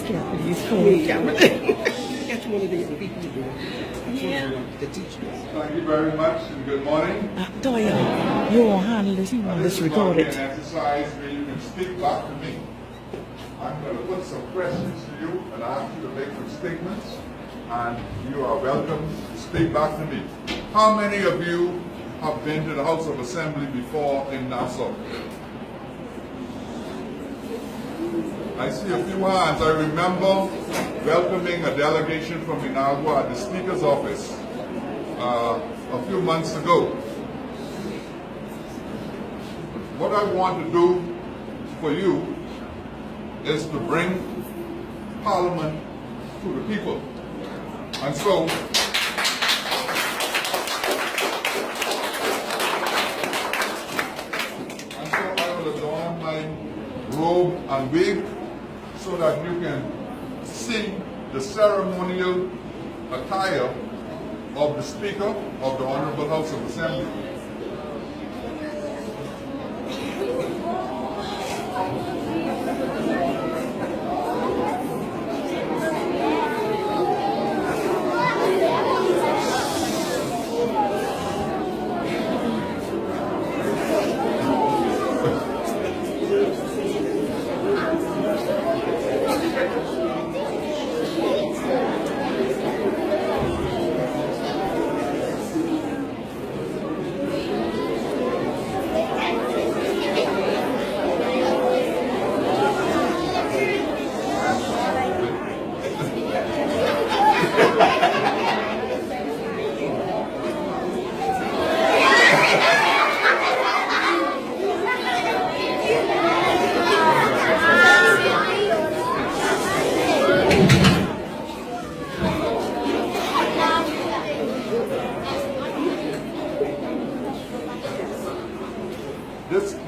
Japanese food. That's one of the people who do it. Yeah. The teachers. Thank you very much and good morning. Toya, you won't handle this. You want this This is going to be recorded. an exercise where you can speak back to me. I'm going to put some questions to you and ask you to make some statements, and you are welcome to speak back to me. How many of you have been to the House of Assembly before in Nassau? I see a few hands. I remember welcoming a delegation from Inagua at the Speaker's office a few months ago. What I want to do for you is to bring Parliament to the people. And so, I will adorn my robe and wig so that you can see the ceremonial attire of the Speaker of the Honourable House of Assembly.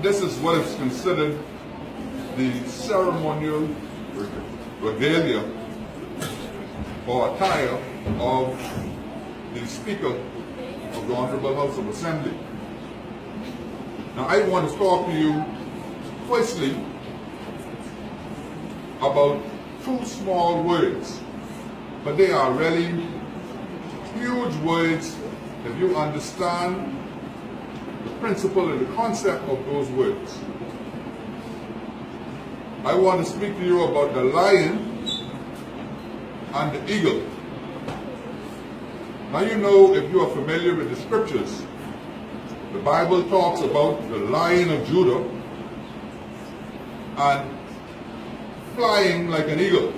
This is what is considered the ceremonial regalia or attire of the Speaker of the Honourable House of Assembly. Now I want to talk to you firstly about two small words, but they are really huge words if you understand the principle and the concept of those words. I want to speak to you about the lion and the eagle. Now you know, if you are familiar with the scriptures, the Bible talks about the Lion of Judah and flying like an eagle.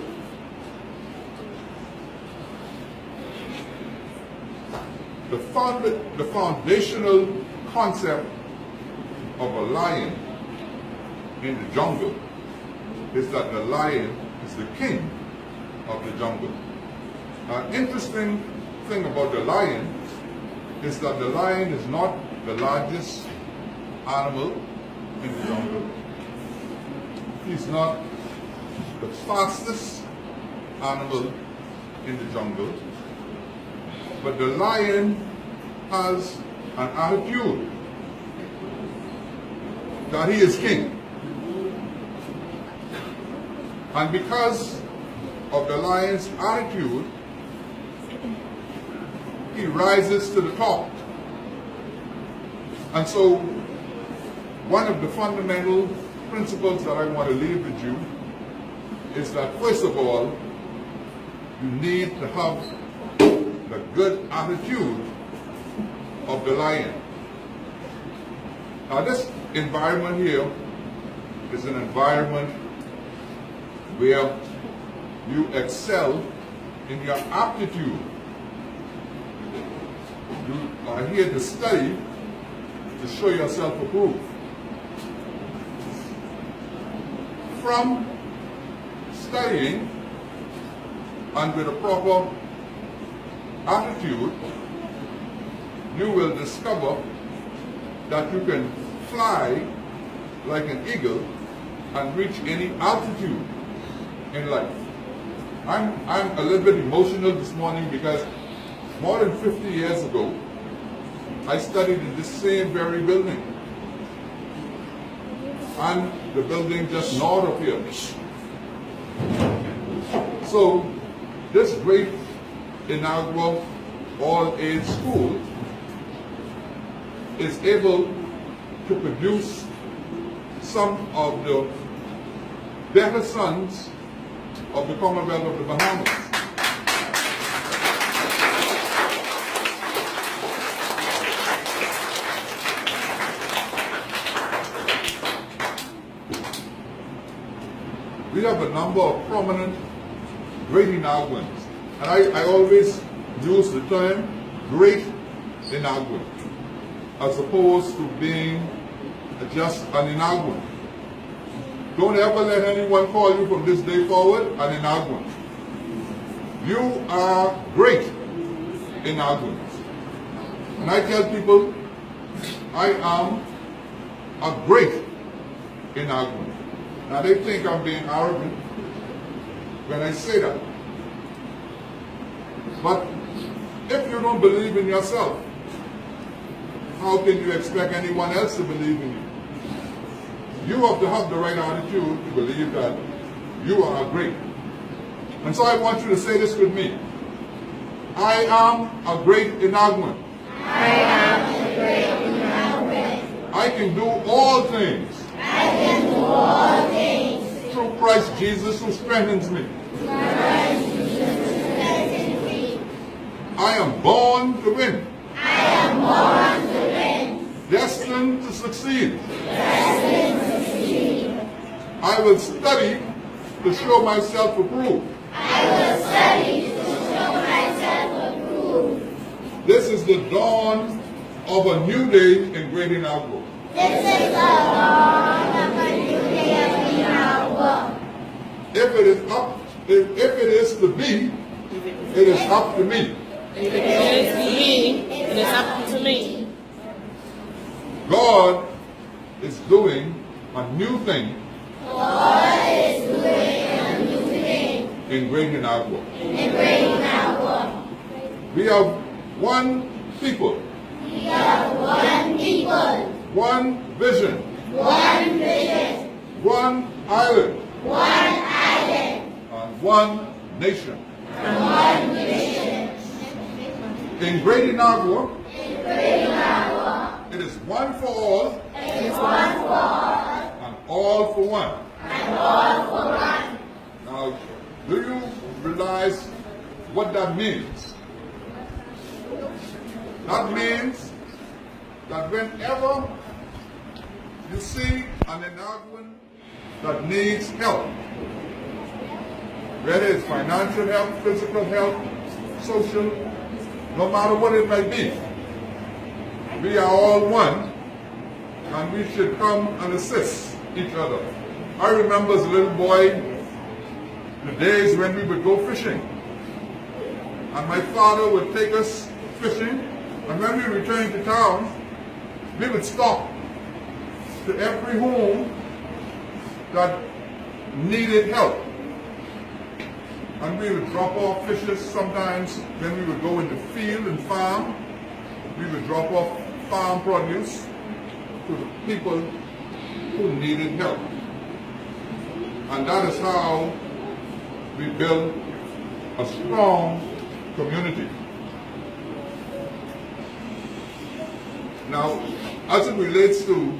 The foundational concept of a lion in the jungle is that the lion is the king of the jungle. An interesting thing about the lion is that the lion is not the largest animal in the jungle. He's not the fastest animal in the jungle. But the lion has an attitude that he is king. And because of the lion's attitude, he rises to the top. And so, one of the fundamental principles that I want to leave with you is that, first of all, you need to have the good attitude of the lion. Now this environment here is an environment where you excel in your aptitude. You are here to study to show yourself approved. From studying and with a proper attitude, you will discover that you can fly like an eagle and reach any altitude in life. I'm a little bit emotional this morning because more than 50 years ago, I studied in this same very building. And the building just north of here. So this great Inagua all-age school is able to produce some of the better sons of the Commonwealth of the Bahamas. We have a number of prominent great Inaguans, and I always use the term great Inaguan as opposed to being just an Inaguan. Don't ever let anyone call you from this day forward an Inaguan. You are great Inaguans. And I tell people, I am a great Inaguan. Now they think I'm being arrogant when I say that. But if you don't believe in yourself, how can you expect anyone else to believe in you? You have to have the right attitude to believe that you are great. And so I want you to say this with me. I am a great Inaguan. I am a great Inaguan. I can do all things. I can do all things. Through Christ Jesus who strengthens me. Through Christ Jesus who strengthens me. I am born to win. I am born to win. Destined to succeed. Destined to succeed. I will study to show myself approved. I will study to show myself approved. This is the dawn of a new day in Great Inagua. This is the dawn of a new day of Inagua. If it is to be, it is up to me. If it is me, it is up to me. God is doing a new thing. God is doing a new thing In Great Inagua. in Great Inagua. We have one people, We have one people, one vision, one vision, one island, one island, and one nation. and one mission. In Great Inagua, In Great Inagua, it is one for all it is one for all and all for one. and all for one. Now, do you realize what that means? That means that whenever you see an Inaguan that needs help, whether it's financial help, physical help, social, no matter what it may be, we are all one and we should come and assist each other. I remember as a little boy the days when we would go fishing, and my father would take us fishing, and when we returned to town, we would stop to every home that needed help, and we would drop off fishes. Sometimes when we would go in the field and farm, we would drop off farm produce to the people who needed help. And that is how we build a strong community. Now, as it relates to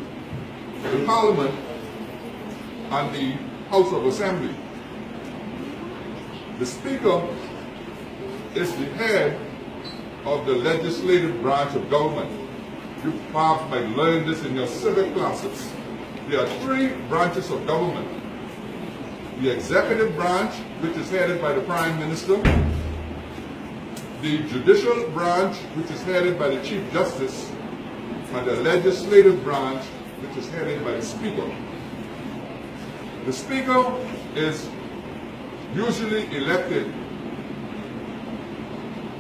the Parliament and the House of Assembly, the Speaker is the head of the legislative branch of government. You perhaps might learn this in your civic classes. There are three branches of government. The executive branch, which is headed by the Prime Minister, the judicial branch, which is headed by the Chief Justice, and the legislative branch, which is headed by the Speaker. The Speaker is usually elected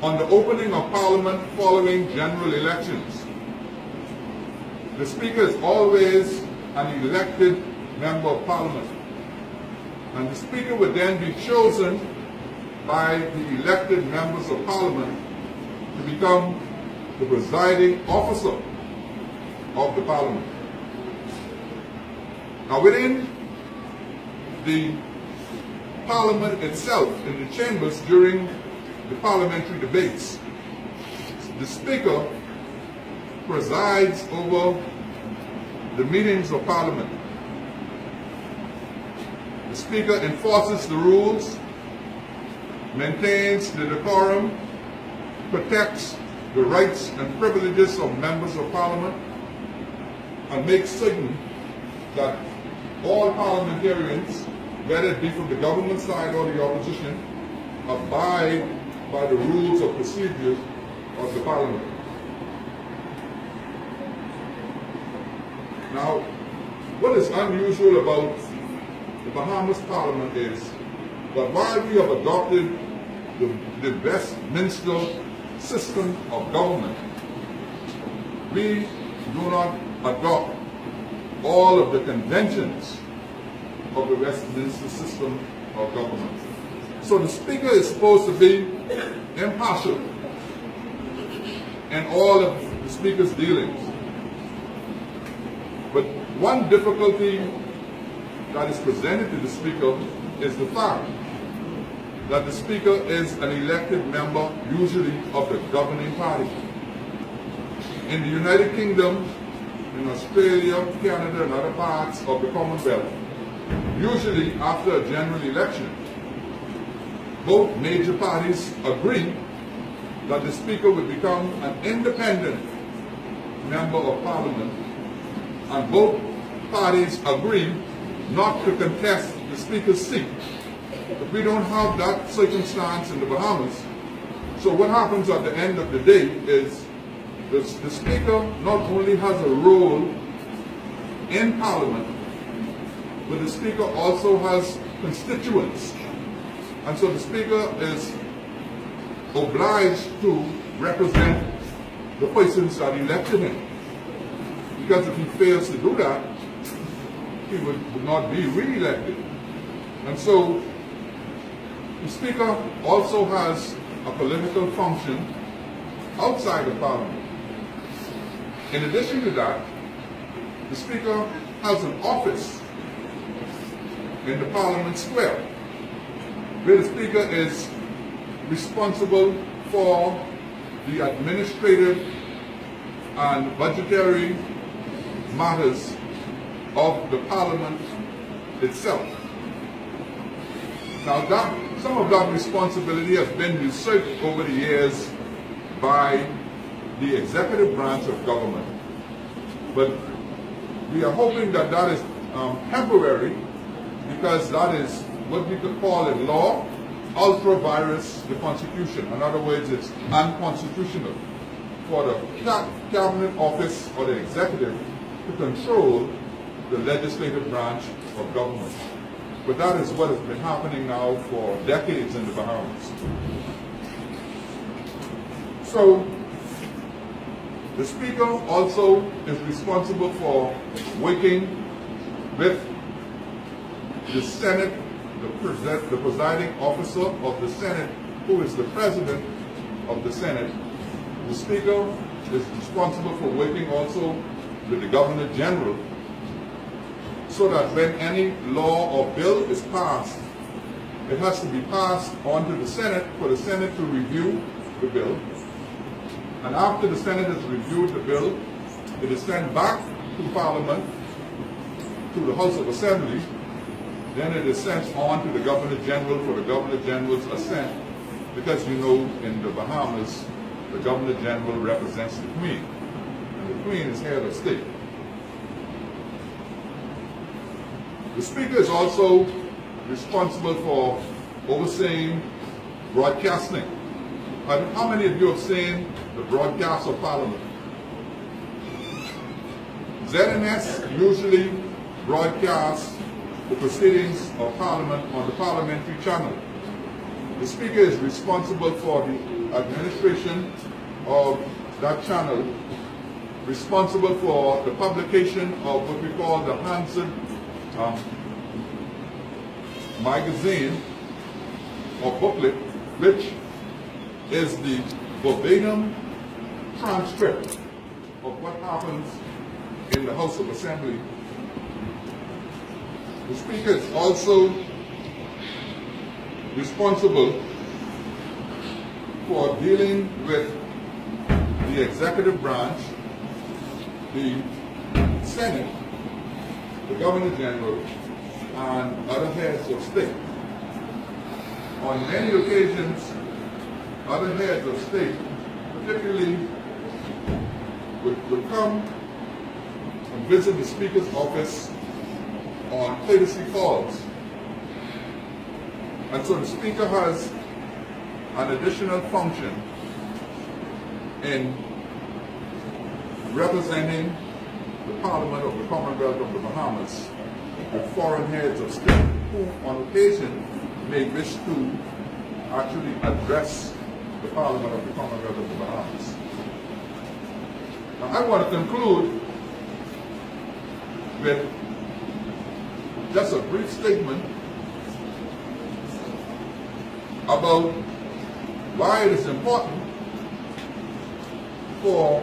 on the opening of Parliament following general elections. The Speaker is always an elected member of Parliament, and the Speaker would then be chosen by the elected members of Parliament to become the presiding officer of the Parliament. Now, within the Parliament itself, in the chambers during the parliamentary debates, the Speaker presides over the meetings of Parliament. The Speaker enforces the rules, maintains the decorum, protects the rights and privileges of members of Parliament, and makes certain that all parliamentarians, whether it be from the government side or the opposition, abide by the rules of procedure of the Parliament. Now, what is unusual about the Bahamas Parliament is that while we have adopted the Westminster system of government, we do not adopt all of the conventions of the Westminster system of government. So the Speaker is supposed to be impartial in all of the Speaker's dealings. But one difficulty that is presented to the Speaker is the fact that the Speaker is an elected member, usually of the governing party. In the United Kingdom, in Australia, Canada, and other parts of the Commonwealth, usually after a general election, both major parties agree that the Speaker will become an independent member of Parliament, and both parties agree not to contest the Speaker's seat. But we don't have that circumstance in the Bahamas. So what happens at the end of the day is the Speaker not only has a role in Parliament, but the Speaker also has constituents. And so the Speaker is obliged to represent the persons that elected him. Because if he fails to do that, he would not be re-elected. And so the Speaker also has a political function outside of Parliament. In addition to that, the Speaker has an office in the Parliament Square, where the Speaker is responsible for the administrative and budgetary matters of the Parliament itself. Now, some of that responsibility has been usurped over the years by the executive branch of government. But we are hoping that that is temporary, because that is what we could call in law ultra vires the Constitution. In other words, it's unconstitutional for the cabinet office or the executive to control the legislative branch of government. But that is what has been happening now for decades in the Bahamas. So the Speaker also is responsible for working with the Senate, the presiding officer of the Senate, who is the President of the Senate. The Speaker is responsible for working also with the Governor General, so that when any law or bill is passed, it has to be passed on to the Senate for the Senate to review the bill. And after the Senate has reviewed the bill, it is sent back to Parliament, to the House of Assembly. Then it is sent on to the Governor General for the Governor General's assent, because you know in the Bahamas, the Governor General represents the Queen, and the Queen is head of state. The Speaker is also responsible for overseeing broadcasting. How many of you have seen the broadcast of Parliament? ZNS usually broadcasts the proceedings of Parliament on the parliamentary channel. The Speaker is responsible for the administration of that channel, responsible for the publication of what we call the Hansard magazine or booklet, which is the verbatim transcript of what happens in the House of Assembly. The Speaker is also responsible for dealing with the executive branch, the Senate, the Governor General, and other heads of state. On many occasions, other heads of state, particularly, would come and visit the Speaker's office on courtesy calls. And so the Speaker has an additional function in representing the Parliament of the Commonwealth of the Bahamas with foreign heads of state who on occasion may wish to actually address the Parliament of the Commonwealth of the Bahamas. Now, I want to conclude with just a brief statement about why it is important for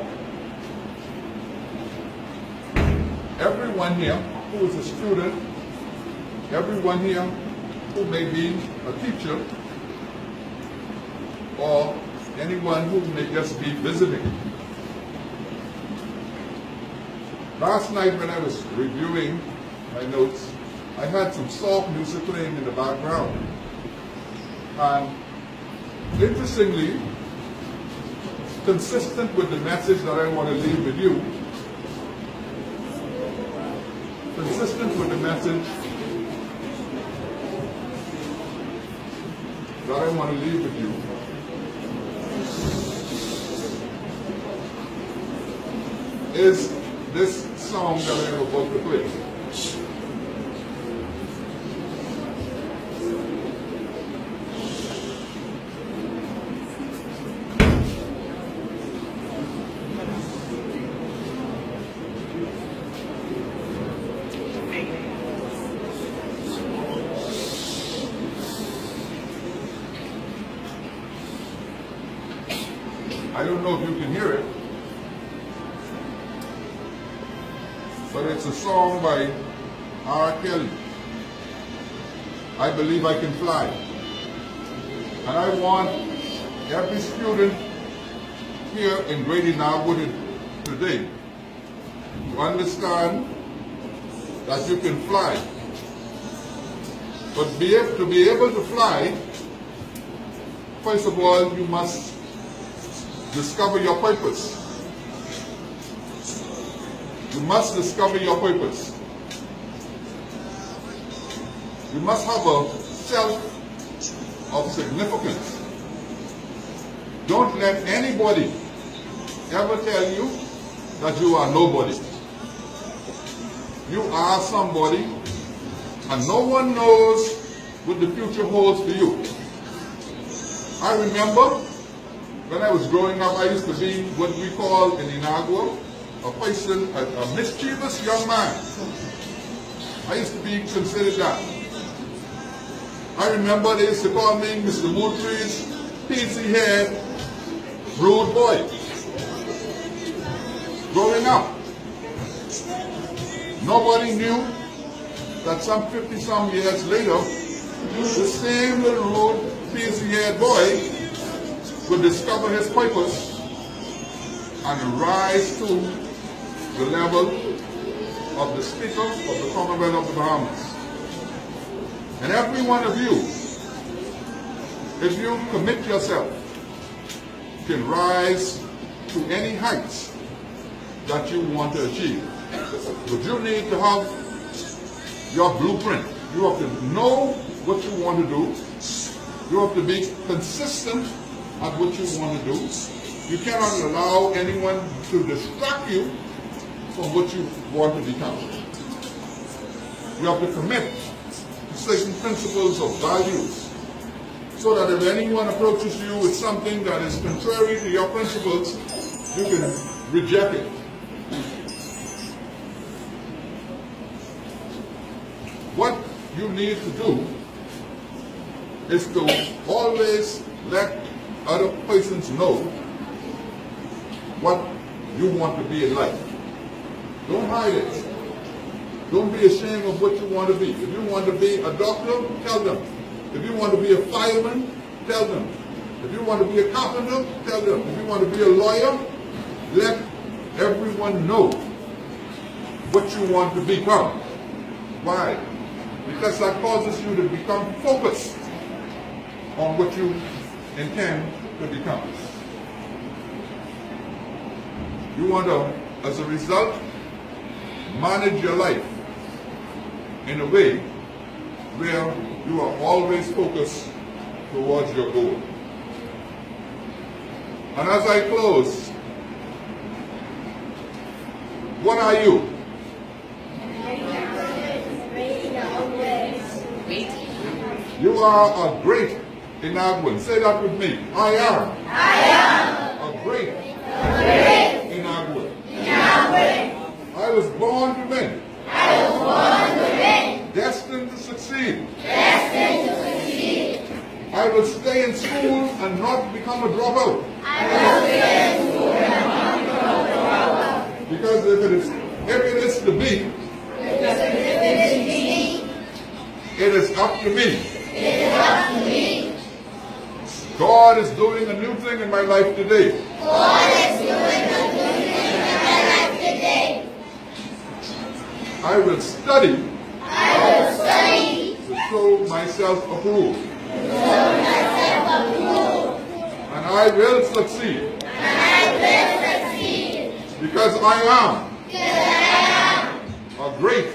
everyone here who is a student, everyone here who may be a teacher, or anyone who may just be visiting. Last night when I was reviewing my notes, I had some soft music playing in the background. And interestingly, consistent with the message that I want to leave with you, consistent with the message that I want to leave with you, is this song that I am about to play. I don't know if you can hear it, but it's a song by R. Kelly. I Believe I Can Fly. And I want every student here in Great Inagua today to understand that you can fly. But to be able to fly, first of all, you must discover your purpose. You must discover your purpose. You must have a self of significance. Don't let anybody ever tell you that you are nobody. You are somebody, and no one knows what the future holds for you. I remember when I was growing up, I used to be what we call in Inagua a person, a mischievous young man. I used to be considered that. I remember they used to call me Mr. Moultrie's peasy-head, rude boy. Growing up, nobody knew that some 50-some years later, the same little rude, peasy-head boy would discover his purpose and rise to the level of the Speaker of the Commonwealth of the Bahamas. And every one of you, if you commit yourself, can rise to any heights that you want to achieve. But you need to have your blueprint. You have to know what you want to do. You have to be consistent at what you want to do. You cannot allow anyone to distract you from what you want to become. You have to commit to certain principles of values so that if anyone approaches you with something that is contrary to your principles, you can reject it. What you need to do is to always let other persons know what you want to be in life. Don't hide it. Don't be ashamed of what you want to be. If you want to be a doctor, tell them. If you want to be a fireman, tell them. If you want to be a carpenter, tell them. If you want to be a lawyer, let everyone know what you want to become. Why? Because that causes you to become focused on what you intend to become. You want to, as a result, manage your life in a way where you are always focused towards your goal. And as I close, what are you? You are a great Inaguan. Say that with me. I am a great Inagua. I was born to win. Destined to succeed. I will stay in school and not become a dropout. Because if it is to be, it is up to me. God is doing a new thing in my life today. I will study to show myself approved. And I will succeed. Because I am a great